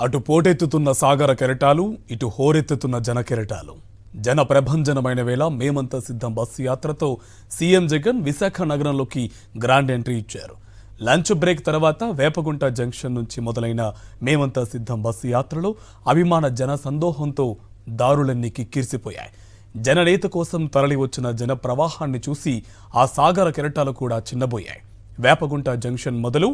అటు పోటెత్తుతున్న సాగర కెరటాలు, ఇటు హోరెత్తుతున్న జన కెరటాలు. జన ప్రభంజనమైన వేళ మేమంతా సిద్ధం బస్సు యాత్రతో సీఎం జగన్ విశాఖ నగరంలోకి గ్రాండ్ ఎంట్రీ ఇచ్చారు. లంచ్ బ్రేక్ తర్వాత వేపగుంట జంక్షన్ నుంచి మొదలైన మేమంతా సిద్ధం బస్సు యాత్రలో అభిమాన జన సందోహంతో దారులన్నీ కిక్కిరిసిపోయాయి. జననేత కోసం తరలి వచ్చిన జన ప్రవాహాన్ని చూసి ఆ సాగర కెరటాలు కూడా చిన్నబోయాయి. వేపగుంట జంక్షన్ మొదలు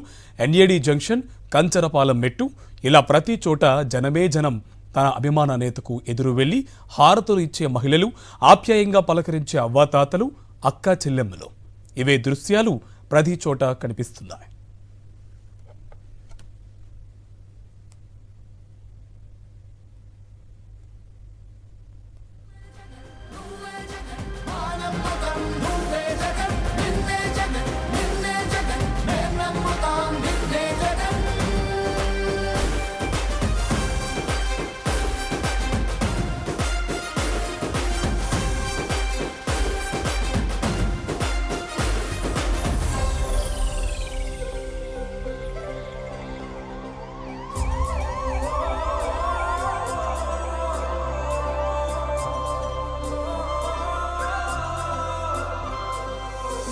ఎన్ఏడి జంక్షన్, కంచరపాలెం మెట్టు, ఇలా ప్రతి చోట జనమే జనం. తన అభిమాన నేతకు ఎదురు వెళ్లి హారతులు ఇచ్చే మహిళలు, ఆప్యాయంగా పలకరించే అవ్వాతాతలు, అక్కా చెల్లెమ్మలు, ఇవే దృశ్యాలు ప్రతి చోట కనిపిస్తున్నాయి.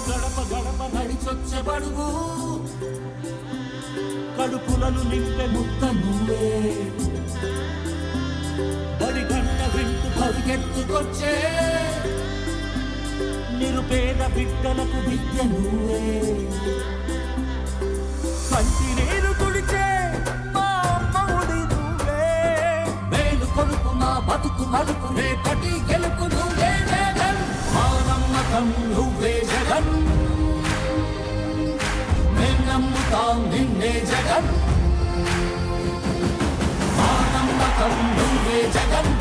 గడప గడప నడిచొచ్చబడుగు, కడుపులను నింపే ముద్ద నువ్వే, బడి గంట వింటూ పరిగెత్తుకొచ్చే నిరుపేద బిడ్డలకు విద్య నువ్వే, కంటి నీరు తుడిచే మా అమ్మఒడి నువ్వే, మేలు కొడుకు మా బతుకు మలుపు రేపటి గెలుపు నువ్వే జగన్, మా నమ్మకం నువ్వే జగన్, మేం నమ్ముతాం నిన్నే జగన్, మా నమ్మకం నువ్వే జగన్.